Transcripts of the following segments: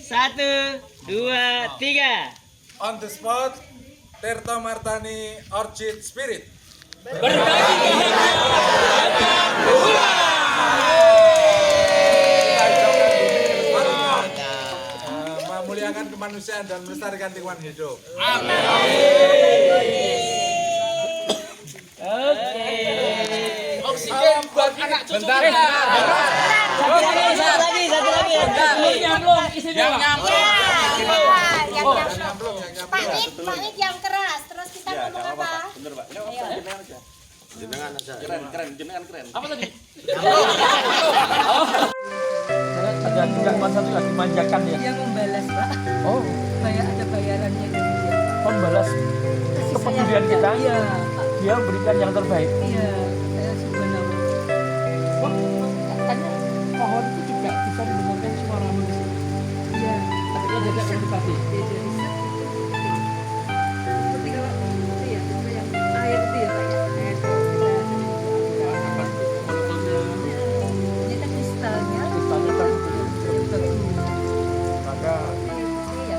Satu, dua, tiga. On the spot, Tirto Martani Orchid Spirit. Memuliakan kemanusiaan dan melestarikan lingkungan hidup. Oksigen buat anak cucu kita. Satu lagi. Yang nyampe. Pamit yang keras. Terus kita ngomong apa? Keren. Apa tadi? Ada juga konsep juga dimanjakan ya. Dia membalas, Pak. Oh, Ada bayarannya dari dia. membalas kepedulian kita. Iya, Dia berikan yang terbaik. iya. Saya subhanallah. Oh, katanya pohon itu juga bisa mendengarkan suara manusia. Iya. Tapi dia tidak meditasi. Beda riset itu. Seperti kalau itu ya, apa yang air itu ya, Pak ya. Air kalau kita ini kan kristalnya. Kristalnya bagus. Yang bagus. Maka Iya.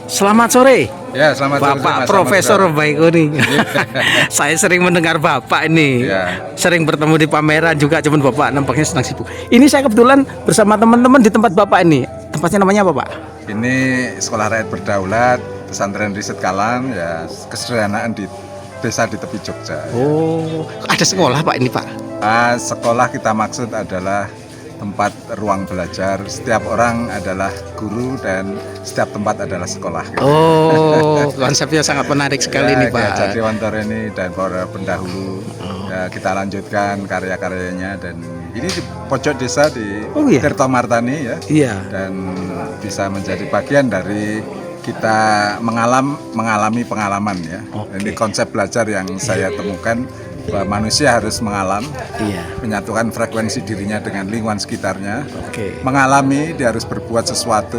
Selamat sore, Ya, selamat sore, Bapak Mas. Profesor Selamat sore. Baikuni. Saya sering mendengar Bapak ini, Ya. sering bertemu di pameran juga, cuman Bapak nampaknya sedang sibuk. Ini saya kebetulan bersama teman-teman di tempat Bapak ini. Tempatnya namanya apa, Pak? Ini Sekolah Rakyat Berdaulat, Pesantren Riset Kalang, ya kesederhanaan di desa di tepi Jogja. Oh, ada sekolah Pak ini, Pak. Sekolah kita maksud adalah tempat ruang belajar. Setiap orang adalah guru dan setiap tempat adalah sekolah. Gitu. Oh, konsepnya sangat menarik sekali nih, Pak. Jadi Wantoro ini dan para pendahulu ya, kita lanjutkan karya-karyanya dan ini di pojok desa di Oh, iya? Tirto Martani ya. Iya. Dan bisa menjadi bagian dari kita mengalami pengalaman ya. Oke. Ini konsep belajar yang saya temukan bahwa manusia harus mengalam, Iya. menyatukan frekuensi dirinya dengan lingkungan sekitarnya. Oke. Mengalami, dia harus berbuat sesuatu,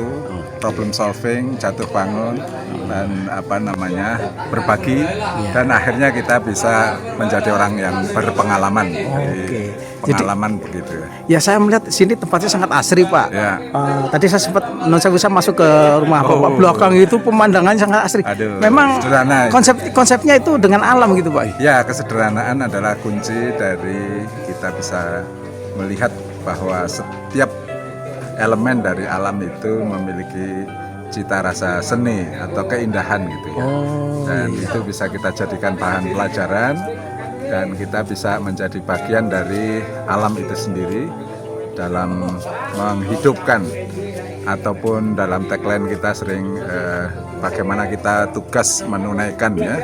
problem solving, jatuh bangun, dan berbagi, dan akhirnya kita bisa menjadi orang yang berpengalaman. Oke. Pengalaman begitu. Ya, saya melihat sini tempatnya sangat asri, Pak. Ya. Tadi saya sempat saya bisa masuk ke rumah Bapak belakang itu pemandangannya sangat asri. Aduh, Memang sederhana. konsepnya itu dengan alam gitu, Pak. Ya, kesederhanaan adalah kunci dari kita bisa melihat bahwa setiap elemen dari alam itu memiliki cita rasa seni atau keindahan gitu ya. Dan itu bisa kita jadikan bahan pelajaran dan kita bisa menjadi bagian dari alam itu sendiri dalam menghidupkan ataupun dalam tagline kita sering bagaimana kita tugas menunaikan ya,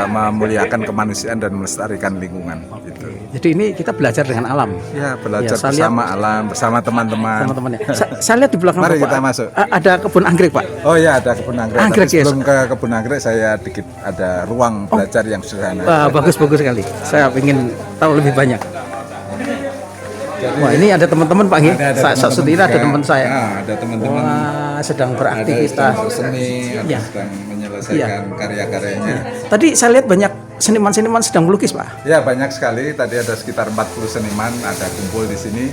memuliakan kemanusiaan dan melestarikan lingkungan gitu. Jadi ini kita belajar dengan alam. Ya, belajar Ya, saya bersama alam, bersama teman-teman. Teman-teman ya. Saya lihat di belakang Mari Bapak, kita masuk. ada kebun anggrek, Pak. Oh ya, ada kebun anggrek. Anggrek, Tapi ya. sebelum ke kebun anggrek saya dikit ada ruang belajar yang sederhana. Wah, bagus-bagus sekali. Saya ingin tahu lebih banyak. Wah, ini ada teman-teman, Pak. Saya sudut ini ada juga. teman saya. Nah, ada teman-teman. Wah, sedang Ada beraktivitas. sedang berseni, ada Ya. sedang menyelesaikan karya-karyanya. Tadi saya lihat banyak seniman-seniman sedang melukis, Pak. Ya, banyak sekali. Tadi ada sekitar 40 seniman ada kumpul di sini.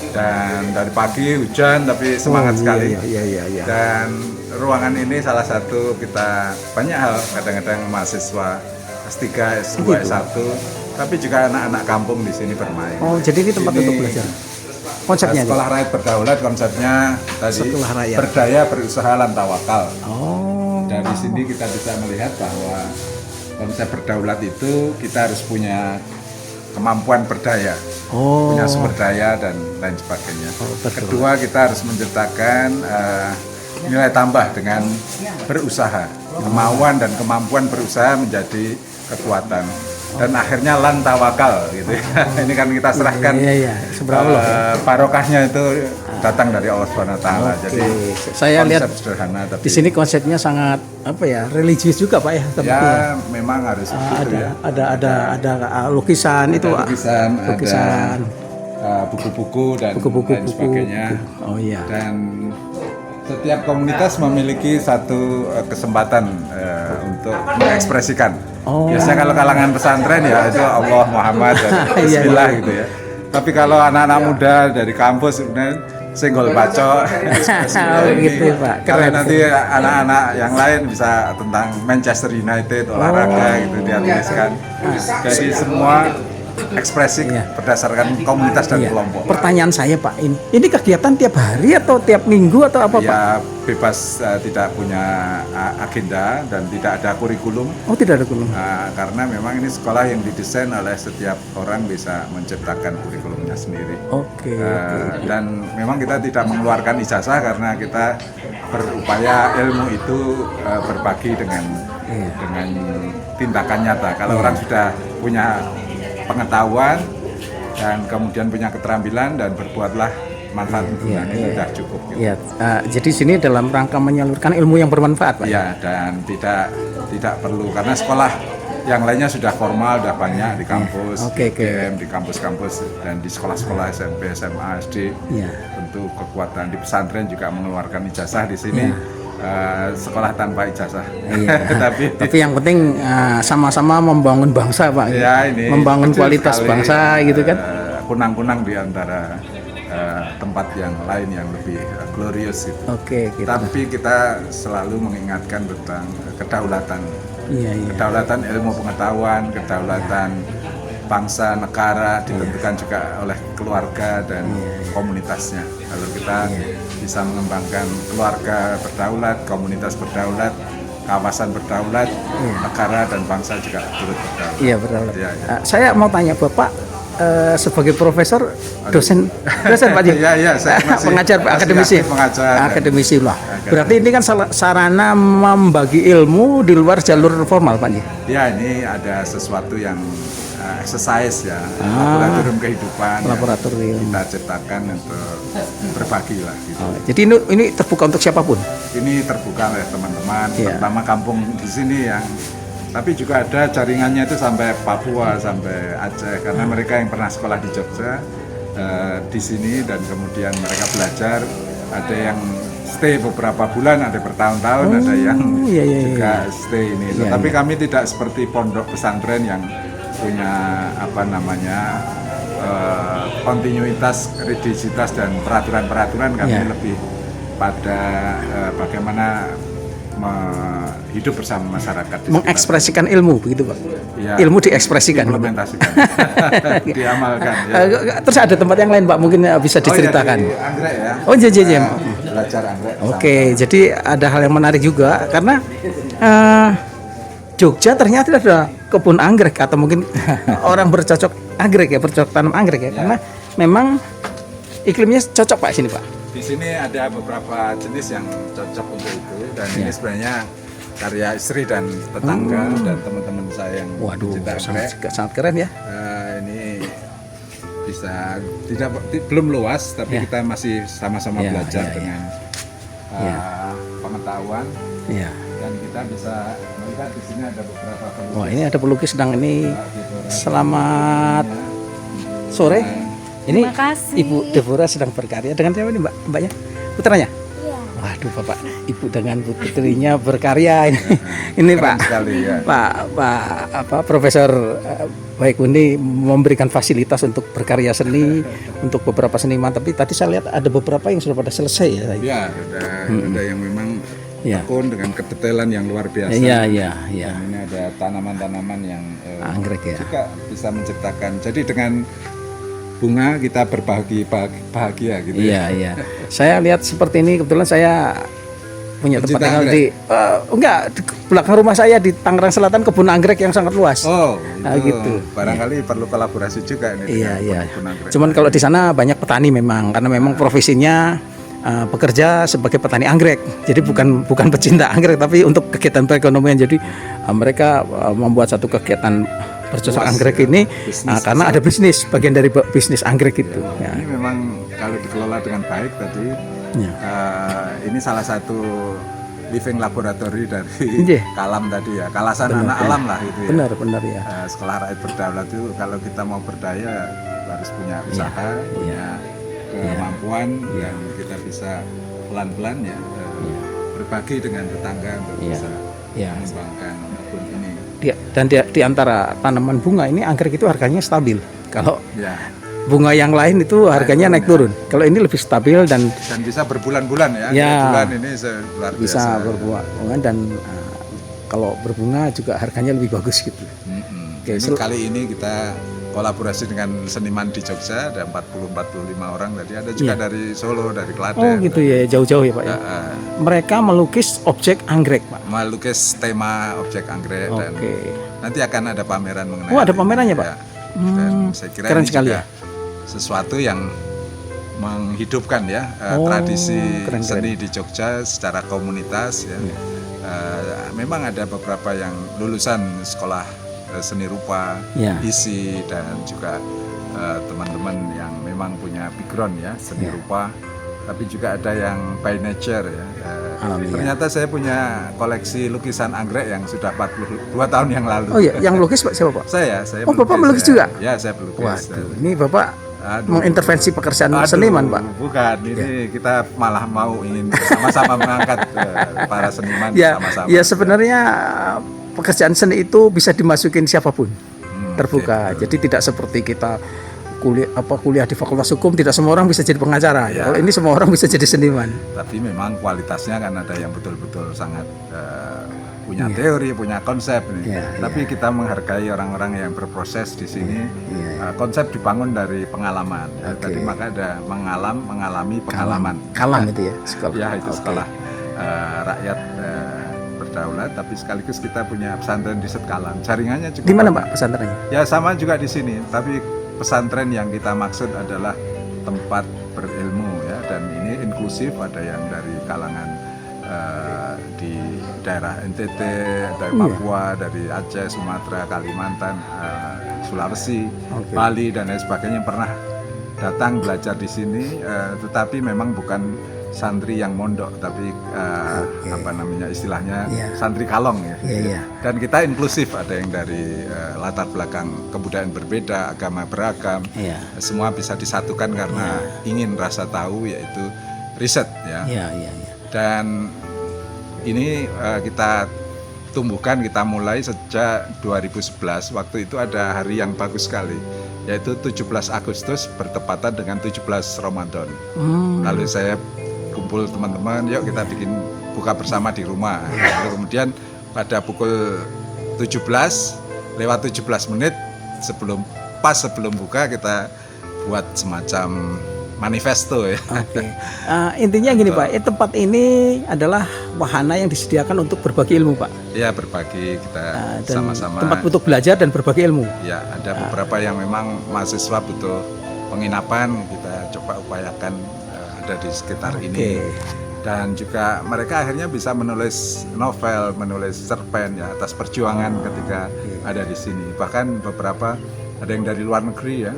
Dan dari pagi hujan tapi semangat sekali. Iya. Dan ruangan ini salah satu kita banyak hal, kadang-kadang mahasiswa S3, S2, S1, tapi juga anak-anak kampung di sini bermain. Oh, jadi ini tempat untuk belajar. Konsepnya ini? Sekolah Rakyat Berdaulat konsepnya tadi Sekolah rakyat. berdaya, berusaha, dan tawakal. Oh. Dari sini kita bisa melihat bahwa konsep berdaulat itu kita harus punya kemampuan berdaya, punya sumber daya dan lain sebagainya. Kedua, kita harus menciptakan nilai tambah dengan berusaha. Kemauan dan kemampuan berusaha menjadi kekuatan. Dan akhirnya lan tawakal gitu ya. Ini kan kita serahkan barokahnya itu datang dari Allah Subhanahu wa taala. Jadi saya lihat sederhana tapi di sini konsepnya sangat religius juga Pak ya. Ya memang harus begitu ya. Ada lukisan itu. Lukisan. Lukisan. Ada buku-buku dan lain sebagainya. Oh iya. Dan setiap komunitas memiliki satu kesempatan untuk mengekspresikan. Biasanya kalau kalangan pesantren ya itu Allah, Muhammad dan Bismillah gitu ya. Tapi kalau anak-anak muda dari kampus sebenarnya senggol bacok gitu Pak. Kalau nanti anak-anak yang lain bisa tentang Manchester United olahraga gitu dia tuliskan. Jadi semua ekspresi berdasarkan komunitas dan kelompok. Pertanyaan saya Pak, ini kegiatan tiap hari atau tiap minggu atau apa Pak? Ya bebas, tidak punya agenda dan tidak ada kurikulum. Oh tidak ada kurikulum. Karena memang ini sekolah yang didesain oleh setiap orang bisa menciptakan kurikulumnya sendiri. Oke. Dan memang kita tidak mengeluarkan ijazah karena kita berupaya ilmu itu berbagi dengan tindakan nyata. Kalau orang sudah punya pengetahuan dan kemudian punya keterampilan dan berbuatlah manfaat itu sudah cukup. Gitu. Ya, jadi sini dalam rangka menyalurkan ilmu yang bermanfaat, Pak. Ya, dan tidak perlu karena sekolah yang lainnya sudah formal, sudah banyak di kampus, di kampus-kampus dan di sekolah-sekolah SMP, SMA, SD. Tentu kekuatan di pesantren juga mengeluarkan ijazah di sini. Sekolah tanpa ijazah. tapi yang penting sama-sama membangun bangsa Pak. Ya, ini membangun kualitas sekali, bangsa gitu kan. Kunang-kunang di antara tempat yang lain yang lebih glorious gitu. Gitu. Tapi kita selalu mengingatkan tentang kedaulatan. Kedaulatan ilmu pengetahuan, kedaulatan bangsa, negara ditentukan juga oleh keluarga dan komunitasnya. Kalau kita bisa mengembangkan keluarga berdaulat, komunitas berdaulat, kawasan berdaulat, negara dan bangsa juga turut berdaulat. Iya berdaulat. Saya mau tanya Bapak sebagai profesor, dosen Pak Ji? Saya masih pengajar akademisi lah. Berarti ini kan sarana membagi ilmu di luar jalur formal Pak Ji? Ya, ini ada sesuatu yang exercise ya, laboratorium kehidupan laboratorium kita ciptakan untuk berbagi lah gitu. Jadi ini terbuka untuk siapapun? Ini terbuka oleh teman-teman, terutama kampung di sini yang tapi juga ada jaringannya itu sampai Papua, sampai Aceh karena mereka yang pernah sekolah di Jogja di sini dan kemudian mereka belajar, ada yang stay beberapa bulan, ada bertahun-tahun, ada yang juga stay ini. Tapi kami tidak seperti pondok pesantren yang punya kontinuitas, rigiditas dan peraturan-peraturan. Kami lebih pada bagaimana hidup bersama masyarakat, mengekspresikan ilmu begitu Pak. Ilmu diekspresikan, implementasikan, diamalkan. Terus ada tempat yang lain Pak mungkin bisa diceritakan. Anggrek ya. Belajar anggrek. Jadi ada hal yang menarik juga karena Jogja ternyata ada kebun anggrek atau mungkin orang bercocok anggrek ya, bercocok tanam anggrek ya, karena memang iklimnya cocok Pak sini Pak. Di sini ada beberapa jenis yang cocok untuk itu dan ini sebenarnya karya istri dan tetangga dan teman-teman saya yang sangat keren ya. Ini bisa belum luas tapi kita masih sama-sama belajar dengan pengetahuan. Dan kita bisa melihat di sini ada beberapa pelukis. Wah, ini ada pelukis sedang ini. Selamat sore. Ini Ibu Deborah sedang berkarya dengan siapa nih Mbaknya? Putranya? Iya. Waduh Bapak, Ibu dengan putrinya berkarya ini. Ini Pak. Sekali, ya. Pak Profesor Baikuni memberikan fasilitas untuk berkarya seni untuk beberapa seniman. Tapi tadi saya lihat ada beberapa yang sudah pada selesai ya. Iya, ada yang memang tekun dengan kedetailan yang luar biasa. Iya. Dan ini ada tanaman-tanaman yang anggrek ya. Juga bisa menciptakan. Jadi dengan bunga kita bahagia gitu. Iya. Saya lihat seperti ini kebetulan saya punya tempat Pencinta tinggal anggrek? di enggak di belakang rumah saya di Tangerang Selatan kebun anggrek yang sangat luas. Oh, Nah, itu gitu. barangkali perlu kolaborasi juga ini Iya, dengan iya. kebun anggrek. Cuman kalau di sana banyak petani memang karena memang profesinya bekerja sebagai petani anggrek. Jadi bukan pecinta anggrek tapi untuk kegiatan perekonomian. Jadi mereka membuat satu kegiatan bercocok Luas, anggrek ya. ini Bisnis karena ada bisnis bagian dari bisnis anggrek itu. Ya. Ini memang kalau dikelola dengan baik tadi, Ya. ini salah satu living laboratory dari Iya. Kalam tadi ya, Kalasan anak alam lah itu ya. Benar ya. Sekolah rakyat berdaulat itu kalau kita mau berdaya harus punya usaha, punya kemampuan dan kita bisa pelan-pelan ya berbagi dengan tetangga untuk bisa mengembangkan kebun ini. Di antara tanaman bunga ini anggrek itu harganya stabil. Kalau Ya. bunga yang lain itu harganya naik turun. Kalau ini lebih stabil dan bisa berbulan-bulan ya. Ya. Bulan ini luar biasa. bisa berbuah dan kalau berbunga juga harganya lebih bagus gitu. Oke, Ini kali ini kita kolaborasi dengan seniman di Jogja, ada 40-45 orang tadi, ada juga dari Solo, dari Klaten. Oh gitu ya, jauh-jauh ya Pak ya. Mereka melukis objek anggrek Pak. Melukis tema objek anggrek dan nanti akan ada pameran mengenai. Oh, ada pamerannya, Pak? Ya. Dan saya kira keren ini sekali juga ya. sesuatu yang menghidupkan ya tradisi seni di Jogja secara komunitas ya. Memang ada beberapa yang lulusan sekolah seni rupa, isi dan juga teman-teman yang memang punya background ya seni rupa, tapi juga ada yang by nature ya. Ternyata saya punya koleksi lukisan anggrek yang sudah 42 tahun yang lalu. Oh iya, yang melukis Pak siapa Pak? Saya Oh Bapak melukis juga? Ya, saya pelukis. Waduh, ini Bapak mengintervensi pekerjaan seniman Pak? Bukan, ini kita malah ingin sama-sama mengangkat para seniman sama-sama. Ya sebenarnya pekerjaan seni itu bisa dimasukin siapapun, terbuka. Jadi tidak seperti kita kuliah di Fakultas Hukum, tidak semua orang bisa jadi pengacara. Ya. Kalau ini semua orang bisa jadi seniman. Tapi memang kualitasnya kan ada yang betul-betul sangat punya teori, punya konsep nih. Tapi kita menghargai orang-orang yang berproses di sini. Konsep dibangun dari pengalaman. Ya. Tadi maka ada mengalami pengalaman. Kalam itu ya sekolah. Ya itu sekolah rakyat berdaulat, tapi sekaligus kita punya pesantren di Setkalam. Jaringannya cukup. Di mana Pak pesantrennya? Ya sama juga di sini, tapi pesantren yang kita maksud adalah tempat berilmu ya, dan ini inklusif, ada yang dari kalangan di daerah NTT, dari Papua, dari Aceh, Sumatera, Kalimantan, Sulawesi, Bali dan lain sebagainya yang pernah datang belajar di sini, tetapi memang bukan santri yang mondok, tapi apa namanya istilahnya santri kalong ya. Dan kita inklusif, ada yang dari latar belakang kebudayaan berbeda, agama beragam, semua bisa disatukan karena ingin rasa tahu, yaitu riset ya. Dan ini kita tumbuhkan, kita mulai sejak 2011. Waktu itu ada hari yang bagus sekali, yaitu 17 Agustus bertepatan dengan 17 Ramadan. Lalu saya kumpul teman-teman, yuk kita bikin buka bersama di rumah. Lalu kemudian pada pukul 17:17 sebelum buka kita buat semacam manifesto ya. Intinya gini Pak, tempat ini adalah wahana yang disediakan untuk berbagi ilmu Pak. Ya, berbagi, kita sama-sama. Tempat untuk belajar dan berbagi ilmu. Ya, ada beberapa yang memang mahasiswa butuh penginapan, kita coba upayakan ada di sekitar ini, dan juga mereka akhirnya bisa menulis novel, menulis cerpen ya atas perjuangan ketika ada di sini. Bahkan beberapa ada yang dari luar negeri ya,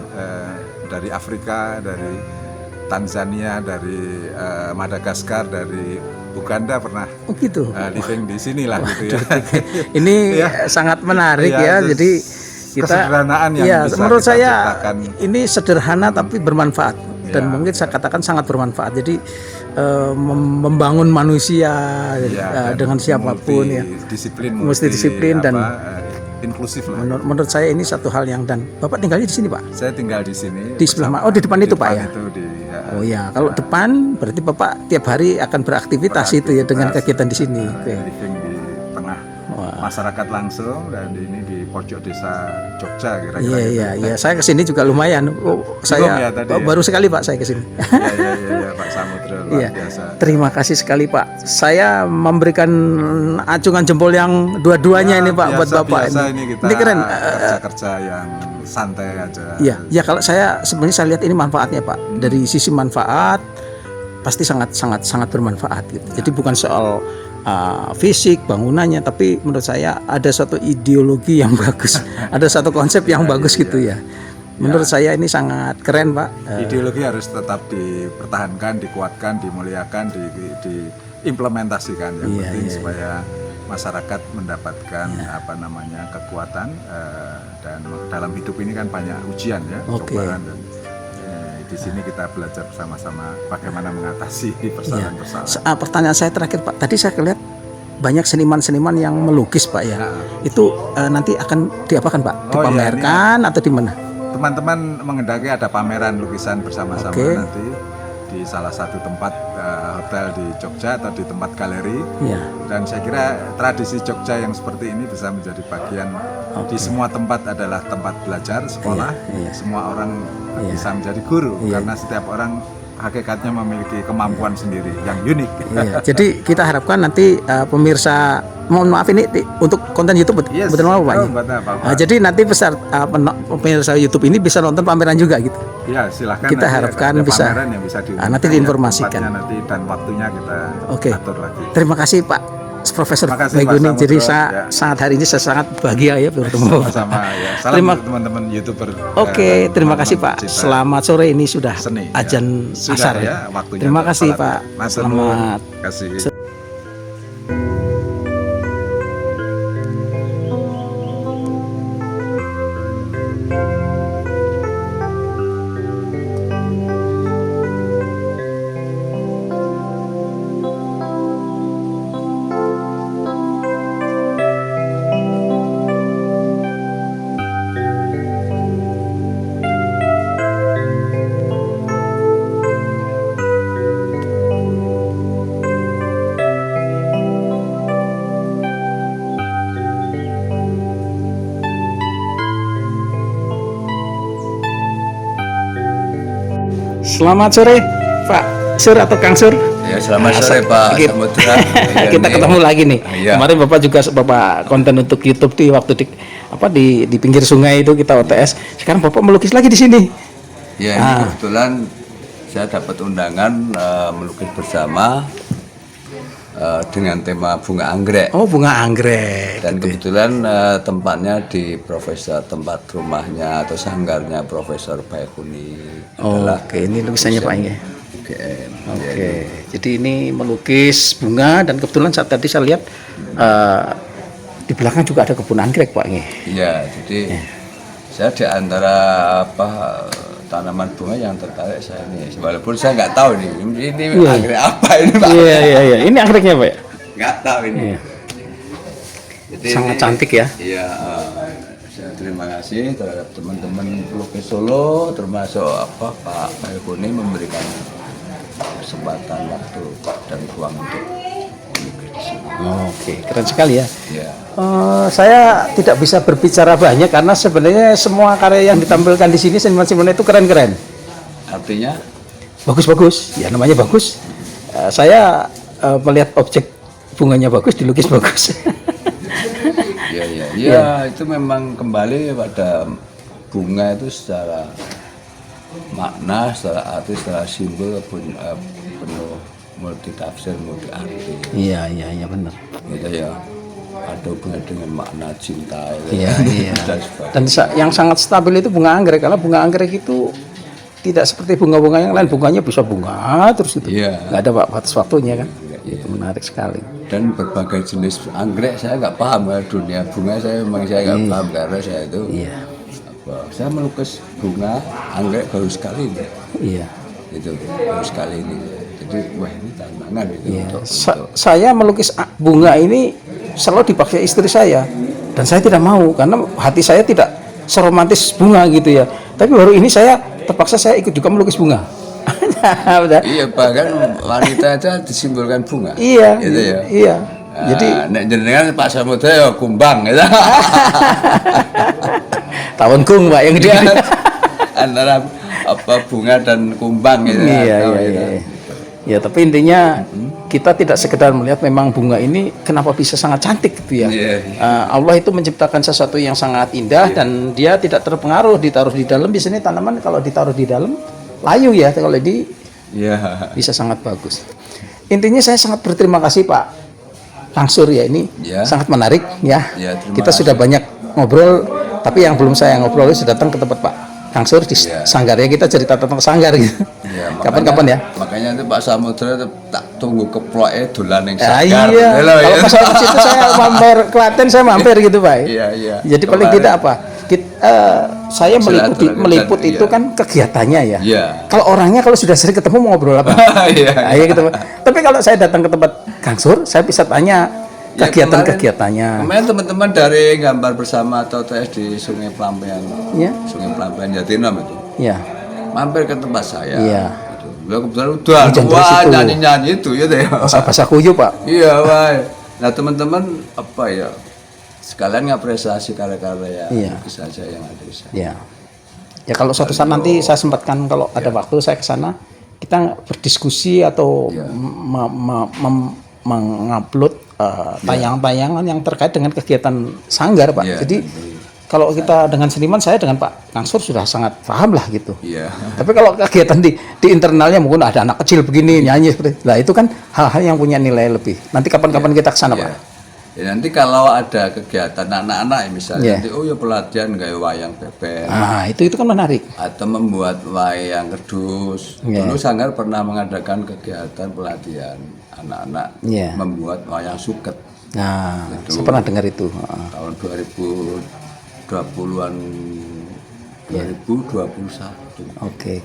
dari Afrika, dari Tanzania, dari Madagaskar, dari Uganda pernah living di sini lah gitu ya. Ini sangat menarik ya. Jadi kita kesederhanaan yang bisa menurut kita saya ciptakan. Ini sederhana tapi bermanfaat. Dan mungkin saya katakan sangat bermanfaat. Jadi membangun manusia dengan siapapun ya, multidisiplin dan inklusif lah. Menurut saya ini satu hal yang, dan Bapak tinggalnya di sini Pak? Saya tinggal di sini. Di sebelah mana? Oh di depan itu Pak ya? Oh ya, kalau depan berarti Bapak tiap hari akan beraktivitas itu ya dengan kegiatan di sini. Living di tengah masyarakat langsung, dan ini di pojok desa Jogja kira-kira. Iya. Saya kesini juga lumayan. Saya ya, tadi ya? baru sekali Pak saya kesini. Iya, Pak Samudra luar Iya. biasa. Terima kasih sekali Pak. Saya memberikan acungan jempol yang dua-duanya ini Pak buat Bapak Biasa ini kita Ini keren. kerja-kerja yang santai aja. Ya kalau saya sebenarnya saya lihat ini manfaatnya Pak. Dari sisi manfaat pasti sangat bermanfaat gitu. Jadi bukan soal fisik bangunannya, tapi menurut saya ada suatu ideologi yang bagus, ada satu konsep yang bagus gitu ya. Menurut saya ini sangat keren Pak. Ideologi harus tetap dipertahankan, dikuatkan, dimuliakan, diimplementasikan. Yang penting supaya masyarakat mendapatkan kekuatan, dan dalam hidup ini kan banyak ujian ya, cobaan, dan di sini kita belajar bersama-sama bagaimana mengatasi persoalan-persoalan. Pertanyaan saya terakhir Pak, tadi saya lihat banyak seniman-seniman yang melukis Pak ya. Itu nanti akan diapakan Pak? Dipamerkan atau di mana? Teman-teman menghendaki ada pameran lukisan bersama-sama nanti di salah satu tempat hotel di Jogja atau di tempat galeri. Dan saya kira tradisi Jogja yang seperti ini bisa menjadi bagian di semua tempat, adalah tempat belajar, sekolah. Semua orang bisa menjadi guru karena setiap orang hakikatnya memiliki kemampuan sendiri yang unik. Jadi kita harapkan nanti pemirsa, mohon maaf ini untuk konten YouTube betul mau Pak. Jadi nanti pemirsa YouTube ini bisa nonton pameran juga gitu. Ya silahkan. Kita harapkan bisa. Yang bisa nanti diinformasikan. Nanti dan waktunya kita atur lagi. Terima kasih Pak Profesor Baiguni. Jadi saat hari ini saya sangat bahagia ya bertemu. Sama-sama ya. Salam teman-teman YouTuber. Terima kasih Pak. Selamat sore, ini sudah azan asar ya. Waktunya terima kasih Pak. Selamat. Kasih. Selamat sore Pak Sur atau Kang Sur. Ya, selamat sore Pak Samudra. Kita ketemu lagi nih. Ya. Kemarin Bapak juga konten untuk YouTube di waktu di pinggir sungai itu kita OTS. Sekarang Bapak melukis lagi di sini. Ya, ini kebetulan saya dapat undangan melukis bersama dengan tema bunga anggrek. Oh, bunga anggrek. Dan kebetulan tempatnya di tempat rumahnya atau sanggarnya Profesor Baiguni. Oke, ini lukisannya Pak ya. UGM. Oke, jadi ini melukis bunga, dan kebetulan tadi saya lihat di belakang juga ada kebun anggrek Pak. Iya, jadi saya di antara tanaman bunga yang tertarik saya ini, walaupun saya nggak tahu ini anggrek apa ini Pak. Iya. Ini anggreknya Pak? Nggak tahu ini. Jadi sangat cantik ya. Iya. Saya terima kasih terhadap teman-teman pelukis Solo, termasuk Pak Baiguni memberikan kesempatan waktu dan ruang untuk melukis di sini. Oke, keren sekali ya. Ya. Saya tidak bisa berbicara banyak karena sebenarnya semua karya yang ditampilkan di sini seniman-seniman itu keren-keren. Artinya? Bagus-bagus. Ya namanya bagus. Saya melihat objek bunganya bagus, dilukis bagus. Ya, itu memang kembali pada bunga itu secara makna, secara arti, secara simbol penuh multi tafsir, multi arti. Iya benar. Gitu ya. Ada hubungan dengan makna cinta. Iya. Dan yang sangat stabil itu bunga anggrek, karena bunga anggrek itu tidak seperti bunga-bunga yang lain, bunganya bisa bunga terus itu. Nggak ada batas waktunya kan. Itu menarik sekali. Dan berbagai jenis anggrek saya nggak paham ya, dunia bunga saya nggak paham karena saya itu saya melukis bunga anggrek baru sekali ini. Itu baru sekali ini. Jadi wah ini tantangan itu. Saya melukis bunga ini selalu dipakai istri saya, dan saya tidak mau karena hati saya tidak seromantis bunga gitu ya. Tapi baru ini terpaksa saya ikut juga melukis bunga. Iya, bahkan wanita itu disimbolkan bunga. Iya. Gitu ya. Iya. Jadi nek jenengan Pak Samudra ya kumbang gitu. tawon kung Pak yang gede. Antara apa bunga dan kumbang gitu. Iya. Ya, tapi intinya kita tidak sekedar melihat memang bunga ini kenapa bisa sangat cantik gitu ya. Allah itu menciptakan sesuatu yang sangat indah dan dia tidak terpengaruh ditaruh di dalam. Biasanya tanaman kalau ditaruh di dalam layu ya, kalau bisa sangat bagus. Intinya saya sangat berterima kasih Pak Kang Sur ya, ini sangat menarik ya. Kita sudah banyak ngobrol, tapi yang belum saya ngobrol sudah datang ke tempat Pak Kang Sur di sanggar ya, kita cerita tentang sanggar gitu. Kapan-kapan ya. Makanya itu Pak Samudra tak tunggu keploknya dolan yang sanggar. Iya. Kalau pas waktu itu saya mampir Klaten, saya mampir gitu Pak. Iya. Jadi paling tidak apa? Saya meliput itu kan kegiatannya ya. Kalau orangnya kalau sudah sering ketemu mau ngobrol apa? Iya gitu. Tapi kalau saya datang ke tempat Kang Sur, saya bisa tanya kegiatan-kegiatannya. Kemarin teman-teman dari gambar bersama TOTS di Sungai Pelampian, Sungai Pelampian Jatinam itu, mampir ke tempat saya. Gitu. Beliau kebetulan udah nyanyi-nyanyi itu ya deh. Bahasa kuyu Pak. Iya Pak. Nah teman-teman apa ya? Sekalian ngapresiasi karya-karya lukisan saya yang ada di sana. Ya kalau suatu saat nanti saya sempatkan kalau ada waktu saya ke sana, kita berdiskusi atau mengupload tayangan-tayangan yang terkait dengan kegiatan sanggar Pak. Jadi kalau kita dengan seniman, saya dengan Pak Kang Sur sudah sangat paham lah gitu. Tapi kalau kegiatan di internalnya mungkin ada anak kecil begini nyanyi seperti, lah itu kan hal-hal yang punya nilai lebih. Nanti kapan-kapan kita ke sana Pak. Ya, nanti kalau ada kegiatan anak-anak misalnya nanti pelatihan kayak wayang beber. Itu kan menarik. Atau membuat wayang kerdus. Dulu Sanggar pernah mengadakan kegiatan pelatihan anak-anak membuat wayang suket. Saya pernah dengar itu. Tahun 2020-an 2021. Oke.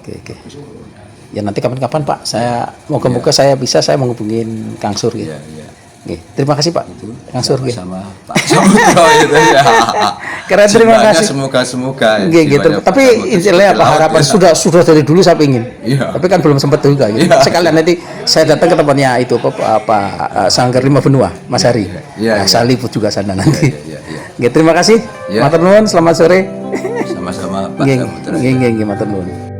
Ya nanti kapan-kapan Pak, saya moga-moga saya menghubungin Kang Sur gitu. Terima kasih Pak Kang Sur sama Pak Samudra itu ya. Keren, terima kasih. Semoga gitu. Tapi intinya apa harapan sudah dari dulu saya ingin. Tapi kan belum sempat juga gitu. Sekalian nanti saya datang ke tempatnya itu Sanggar Lima Benua Mas Hari. Saya liput juga sana nanti. Terima kasih. Matur nuwun, selamat sore. Sama-sama Pak Samudra. Nggih, matur nuwun.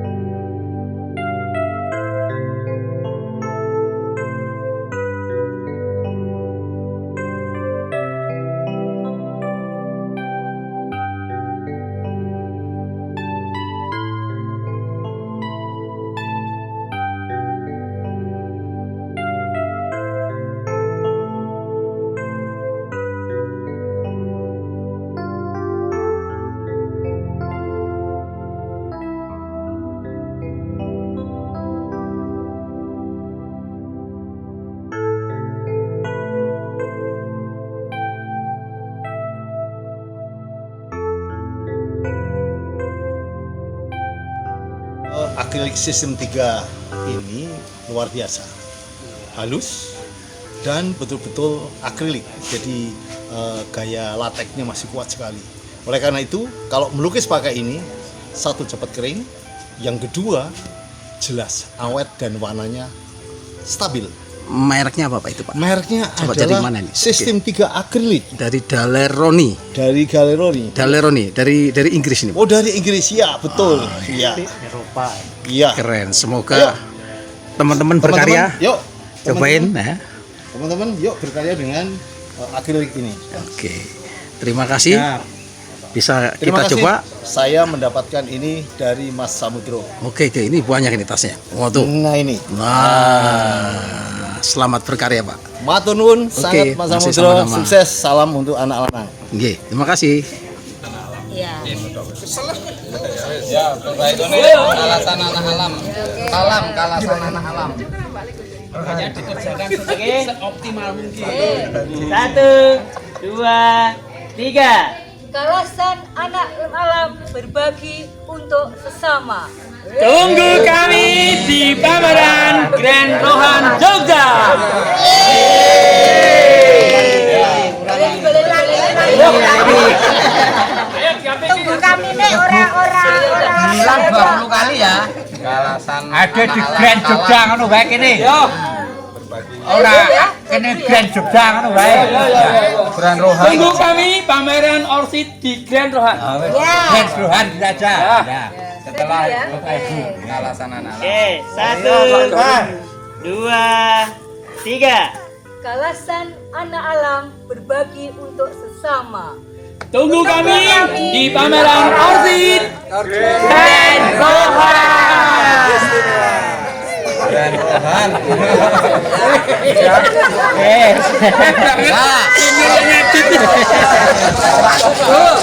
Akrilik sistem 3 ini luar biasa, halus dan betul-betul akrilik, jadi gaya lateknya masih kuat sekali. Oleh karena itu, kalau melukis pakai ini, satu cepat kering, yang kedua jelas awet dan warnanya stabil. Mereknya apa Pak itu Pak? Mereknya coba adalah dari mana nih? sistem 3 akrilik Dari Daleroni. Dari Inggris ini. Oh, dari Inggris ya, betul. Iya. Eropa. Iya. Keren. Semoga teman-teman berkarya. Yuk, cobain. Teman-teman, yuk berkarya dengan akrilik ini. Oke. Terima kasih. Bisa Terima kita kasih. coba. Saya mendapatkan ini dari Mas Samudro. Oke, ini banyak ini tasnya. Tuh. Nah ini. Selamat berkarya Pak. Matur nuwun sangat Mas Samudro. Sukses, salam untuk anak lanang. Oke, terima kasih. Iya. Ya, kalasan anak alam. Kalasan anak alam. Hanya dikerjakan seoptimal mungkin. 1, 2, 3. Kalasan anak alam berbagi untuk sesama. Tunggu kami di pameran Grand Rohan Jogja. Tunggu kami nih orang-orang. Bilang 20 kali ya. Kalasan Ada di Grand Jogja ngono bae kene. Ora, kene Grand Jogja ngono wae. Grand Rohan. Tunggu kami pameran Orchid di Grand Rohan. Grand Rohan saja. Ya. Setelah Ibu Kalasan anak alam. Oke, 1, 2, 3. Kalasan anak alam berbagi untuk sesama. Tunggu kami di pameran Orchid Grand Rohan. Dan Tuhan. Oh,